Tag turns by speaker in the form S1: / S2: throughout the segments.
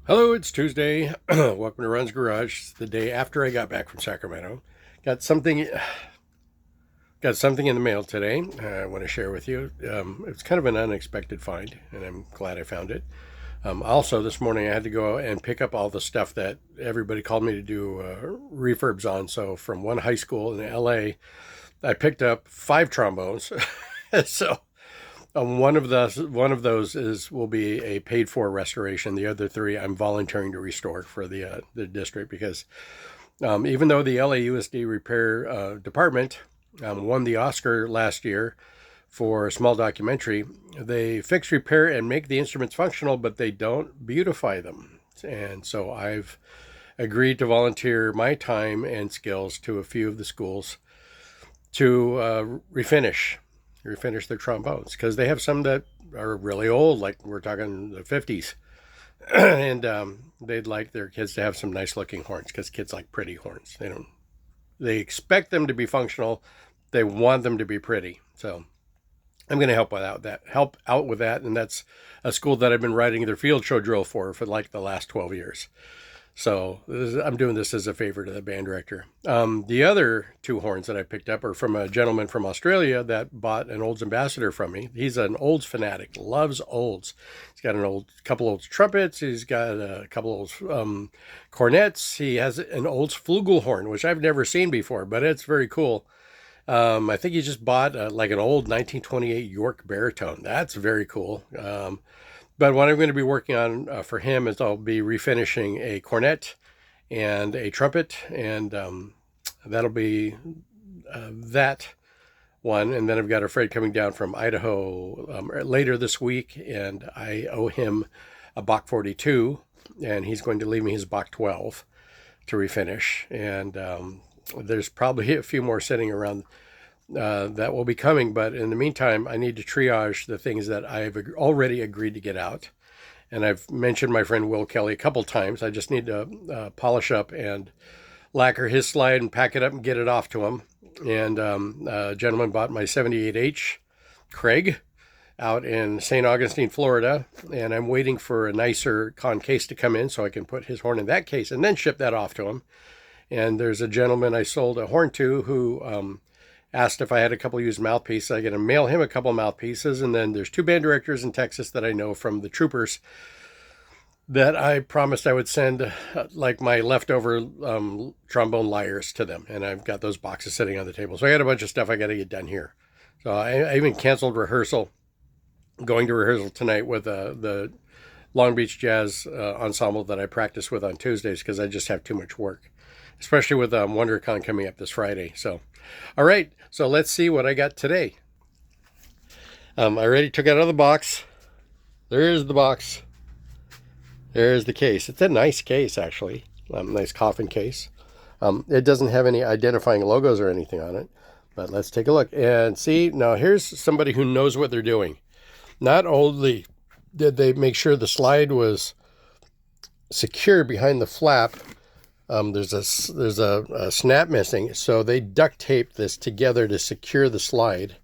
S1: Hello, it's Tuesday. Welcome to Ron's Garage. It's the day after I got back from Sacramento. Got something, got something in the mail today. I want to share with you. It's kind of an unexpected find, and I'm glad I found it. Also, this morning I had to go and pick up all the stuff that everybody called me to do refurbs on. So, from one high school in LA, I picked up 5 trombones. So one of those will be a paid for restoration. The other 3 I'm volunteering to restore for the district because even though the LAUSD repair department won the Oscar last year for a small documentary, they fix, repair, and make the instruments functional, but they don't beautify them. And so I've agreed to volunteer my time and skills to a few of the schools to refinish their trombones because they have some that are really old, like we're talking the 50s. And they'd like their kids to have some nice looking horns because kids like pretty horns. They expect them to be functional. They want them to be pretty. So I'm going to help out with that. And that's a school that I've been writing their field show drill for like the last 12 years. So I'm doing this as a favor to the band director. The other 2 horns that I picked up are from a gentleman from Australia that bought an Olds Ambassador from me. He's an Olds fanatic, loves Olds. He's got couple Olds trumpets. He's got a couple Olds cornets. He has an Olds flugelhorn, which I've never seen before, but it's very cool. I think he just bought like an old 1928 York baritone. That's very cool. But what I'm going to be working on for him is I'll be refinishing a cornet and a trumpet, and that'll be that one. And then I've got a Fred coming down from Idaho later this week, and I owe him a Bach 42, and he's going to leave me his Bach 12 to refinish. And there's probably a few more sitting around that will be coming. But in the meantime, I need to triage the things that I've already agreed to get out. And I've mentioned my friend Will Kelly a couple times. I just need to polish up and lacquer his slide and pack it up and get it off to him. And a gentleman bought my 78H Craig out in St. Augustine, Florida. And I'm waiting for a nicer con case to come in so I can put his horn in that case and then ship that off to him. And there's a gentleman I sold a horn to who asked if I had a couple used mouthpieces. I got to mail him a couple mouthpieces. And then there's 2 band directors in Texas that I know from the Troopers that I promised I would send like my leftover trombone lyres to them. And I've got those boxes sitting on the table. So I got a bunch of stuff I got to get done here. So I even canceled rehearsal, going to rehearsal tonight with the Long Beach Jazz ensemble that I practice with on Tuesdays because I just have too much work, especially with WonderCon coming up this Friday. So, all right, so let's see what I got today. I already took it out of the box. There's the box. There's the case. It's a nice case, actually. Nice coffin case. It doesn't have any identifying logos or anything on it, but let's take a look and see. Now, here's somebody who knows what they're doing. Not only did they make sure the slide was secure behind the flap, there's a snap missing, so they duct taped this together to secure the slide.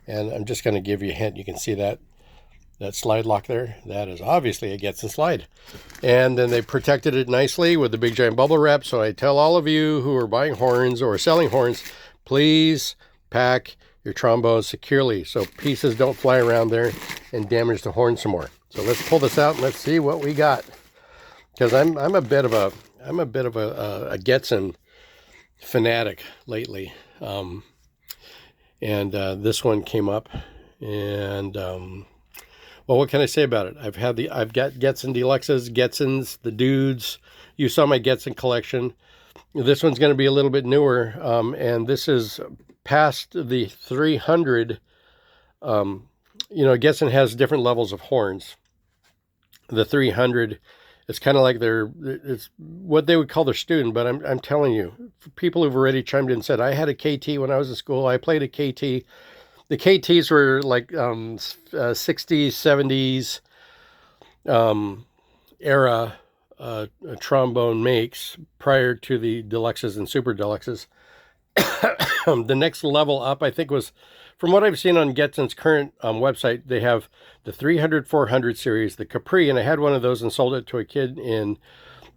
S1: And I'm just going to give you a hint. You can see that slide lock there. That is obviously a Getson slide. And then they protected it nicely with the big giant bubble wrap. So I tell all of you who are buying horns or selling horns, please pack your trombone securely so pieces don't fly around there and damage the horn some more. So let's pull this out and let's see what we got. Because I'm a bit of a Getson fanatic lately, and this one came up, and well, what can I say about it? I've got Getson Deluxes, Getsons, the Dudes. You saw my Getson collection. This one's going to be a little bit newer, and this is past the 300. Getson has different levels of horns. The 300. It's kind of like it's what they would call their student, but I'm telling you, people who've already chimed in and said, I had a KT when I was in school. I played a KT. The KTs were like 60s, 70s era trombone makes prior to the deluxes and super deluxes. The next level up, I think, was, from what I've seen on Getson's current website, they have the 300-400 series, the Capri, and I had one of those and sold it to a kid in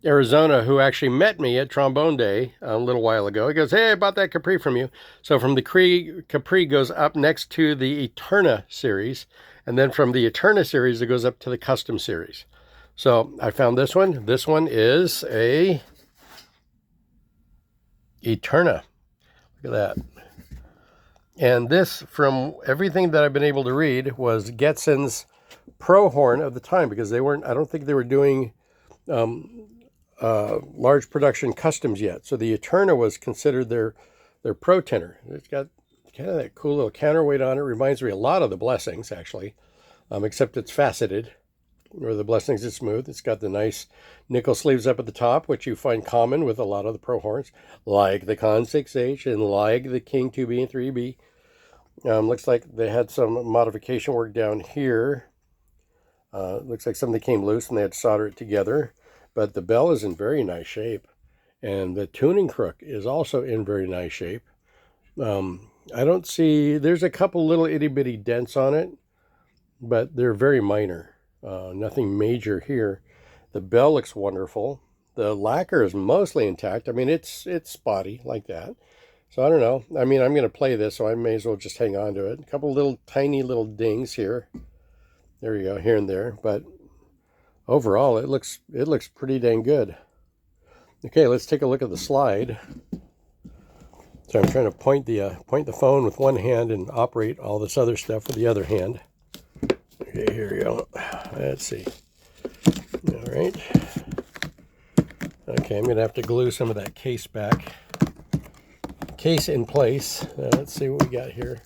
S1: Arizona who actually met me at Trombone Day a little while ago. He goes, "Hey, I bought that Capri from you." So from the Capri goes up next to the Eterna series, and then from the Eterna series, it goes up to the Custom series. So I found this one. This one is a Eterna. Look at that. And this, from everything that I've been able to read, was Getson's pro horn of the time, because they weren't, I don't think they were doing large production customs yet. So the Eterna was considered their pro tenor. It's got kind of that cool little counterweight on it. Reminds me a lot of the Blessings, actually, except it's faceted, where the Blessings is smooth. It's got the nice nickel sleeves up at the top, which you find common with a lot of the pro horns, like the Con 6H and like the King 2B and 3B. Looks like they had some modification work down here. Looks like something came loose and they had to solder it together. But the bell is in very nice shape. And the tuning crook is also in very nice shape. I don't see, there's a couple little itty bitty dents on it, but they're very minor. Nothing major here. The bell looks wonderful. The lacquer is mostly intact. I mean, it's spotty like that. So I don't know. I mean, I'm going to play this, so I may as well just hang on to it. A couple little tiny little dings here. There you go, here and there. But overall, it looks pretty dang good. Okay, let's take a look at the slide. So I'm trying to point the phone with one hand and operate all this other stuff with the other hand. Okay, here we go. Let's see. All right. Okay, I'm going to have to glue some of that case back. Case in place. Let's see what we got here.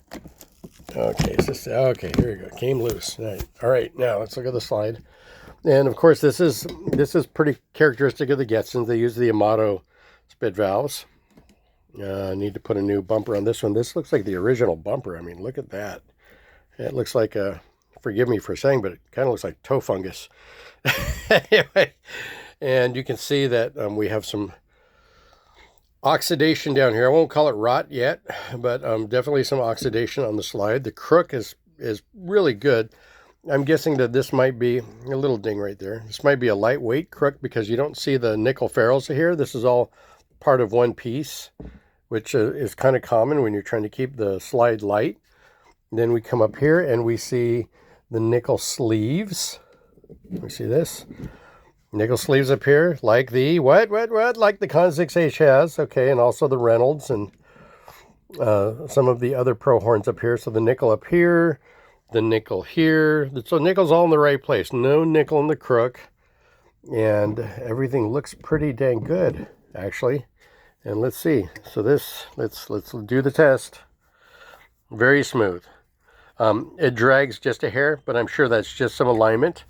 S1: Okay, okay, here we go. Came loose. All right, now let's look at the slide. And of course, this is pretty characteristic of the Getsons. They use the Amato spit valves. I need to put a new bumper on this one. This looks like the original bumper. I mean, look at that. It looks like a, forgive me for saying, but it kind of looks like toe fungus. Anyway, and you can see that we have some oxidation down here. I won't call it rot yet, but definitely some oxidation on the slide. The crook is really good. I'm guessing that this might be a little ding right there. This might be a lightweight crook because you don't see the nickel ferrules here. This is all part of one piece, which is kind of common when you're trying to keep the slide light. And then we come up here and we see the nickel sleeves. We see this. Nickel sleeves up here, like the, what? Like the Con 6H has, okay, and also the Reynolds and some of the other pro horns up here. So the nickel up here, the nickel here. So nickel's all in the right place. No nickel in the crook. And everything looks pretty dang good, actually. And let's see. So this, let's do the test. Very smooth. It drags just a hair, but I'm sure that's just some alignment.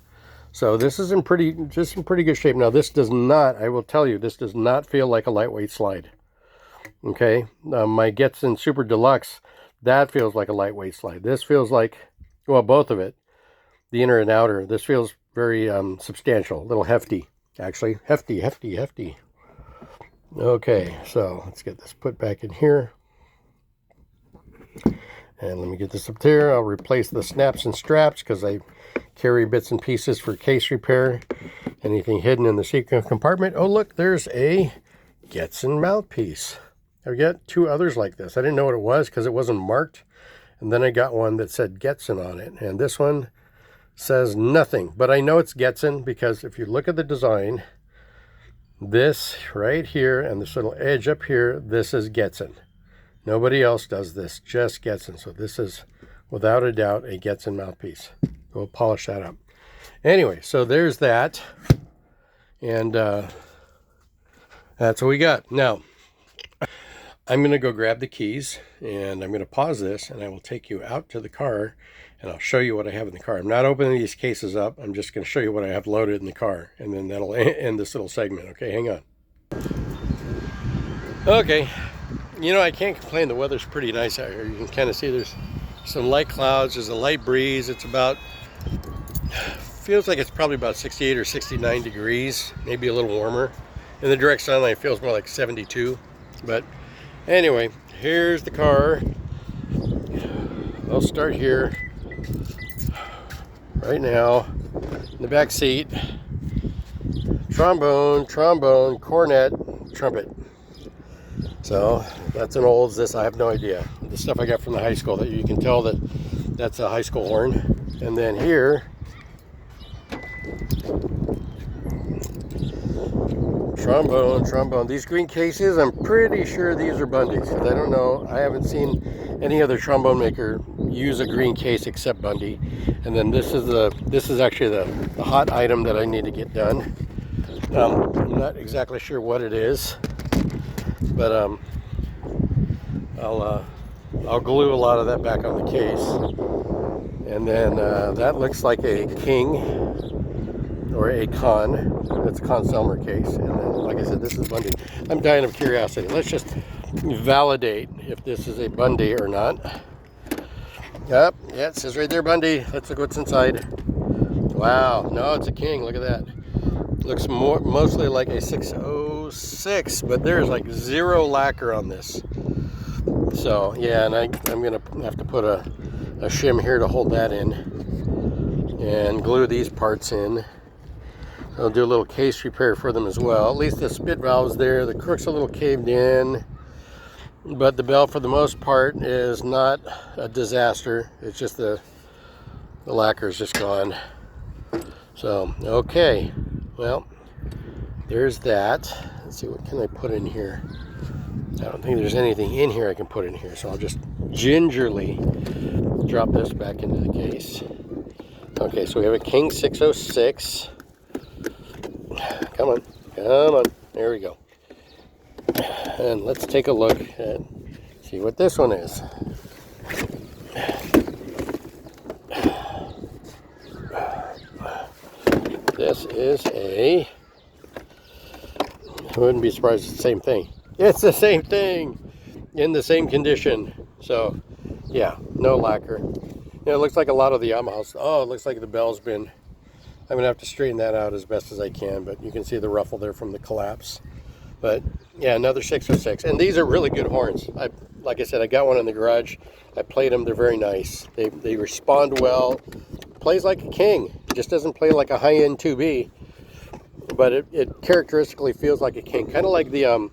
S1: So this is in pretty good shape. Now this does not, I will tell you, this does not feel like a lightweight slide. Okay, my Getson Super Deluxe, that feels like a lightweight slide. This feels like, well, both of it, the inner and outer. This feels very substantial, a little hefty, actually. Hefty. Okay, so let's get this put back in here. And let me get this up there. I'll replace the snaps and straps because I carry bits and pieces for case repair. Anything hidden in the secret compartment. Oh, look, there's a Getson mouthpiece. I've got two others like this. I didn't know what it was because it wasn't marked. And then I got one that said Getson on it. And this one says nothing. But I know it's Getson because if you look at the design, this right here and this little edge up here, this is Getson. Nobody else does this, just Getson. So this is, without a doubt, a Getson mouthpiece. We'll polish that up. Anyway, so there's that. And that's what we got. Now, I'm going to go grab the keys, and I'm going to pause this, and I will take you out to the car, and I'll show you what I have in the car. I'm not opening these cases up. I'm just going to show you what I have loaded in the car, and then that'll end this little segment. Okay, hang on. Okay. You know, I can't complain. The weather's pretty nice out here. You can kind of see there's some light clouds. There's a light breeze. It's about, feels like it's probably about 68 or 69 degrees, maybe a little warmer. In the direct sunlight, it feels more like 72. But Anyway, here's the car. I'll start here right now in the back seat. Trombone, cornet, trumpet. So that's an old this, I have no idea. The stuff I got from the high school, that you can tell that that's a high school horn. And then here, trombone. These green cases, I'm pretty sure these are Bundy's, because I don't know, I haven't seen any other trombone maker use a green case except Bundy. And then this is actually the hot item that I need to get done. I'm not exactly sure what it is, but I'll glue a lot of that back on the case. And then that looks like a king or a con. That's a Conn-Selmer case. And then, like I said, this is Bundy. I'm dying of curiosity. Let's just validate if this is a Bundy or not. Yep, yeah, it says right there Bundy. Let's look what's inside. Wow, no, it's a king. Look at that. Looks mostly like a 606, but there's like zero lacquer on this. So yeah, and I'm gonna have to put a shim here to hold that in and glue these parts in. I'll do a little case repair for them as well. At least the spit valve's there. The crook's a little caved in, but the bell for the most part is not a disaster. It's just the lacquer's just gone. So okay, well, there's that. Let's see, what can I put in here? I don't think there's anything in here I can put in here, so I'll just gingerly drop this back into the case. Okay, so we have a King 606. Come on. There we go. And let's take a look and see what this one is. This is I wouldn't be surprised it's the same thing. It's the same thing in the same condition. So yeah, no lacquer. It looks like a lot of the Yamahas. Oh, it looks like the bell's been, I'm gonna have to straighten that out as best as I can, but you can see the ruffle there from the collapse. But yeah, another 606. And these are really good horns. Like I said, I got one in the garage. I played them, they're very nice. They respond well. Plays like a king. It just doesn't play like a high-end 2B, but it characteristically feels like a king. Kind of like the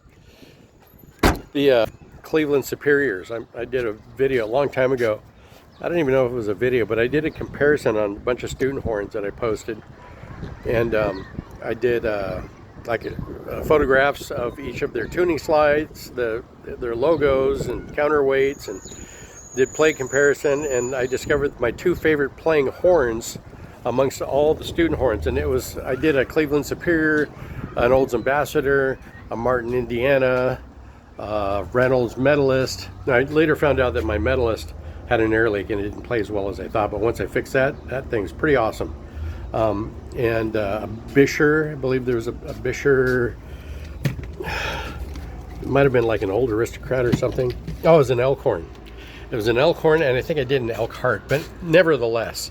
S1: Cleveland Superiors. I did a video a long time ago. I don't even know if it was a video, but I did a comparison on a bunch of student horns that I posted. And I did photographs of each of their tuning slides, their logos and counterweights, and did play comparison. And I discovered my two favorite playing horns amongst all the student horns. And I did a Cleveland Superior, an Olds Ambassador, a Martin Indiana, Reynolds Medalist. Now, I later found out that my Medalist had an air leak and it didn't play as well as I thought, but once I fixed that, that thing's pretty awesome. And a Bisher, I believe there was a Bisher, it might have been like an old aristocrat or something. Oh, it was an Elkhorn. It was an Elkhorn, and I think I did an elk heart, but nevertheless,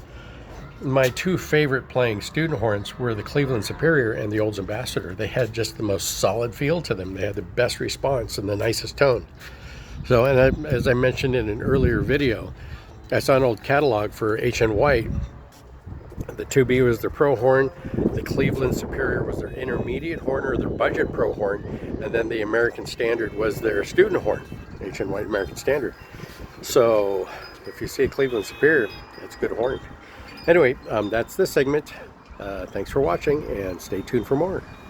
S1: my two favorite playing student horns were the Cleveland Superior and the Olds Ambassador. They had just the most solid feel to them. They had the best response and the nicest tone. So, and as I mentioned in an earlier video, I saw an old catalog for H.N. White. The 2B was their pro horn, the Cleveland Superior was their intermediate horn or their budget pro horn, and then the American Standard was their student horn, H.N. White American Standard. So if you see a Cleveland Superior, that's a good horn. Anyway, that's this segment. Thanks for watching, and stay tuned for more.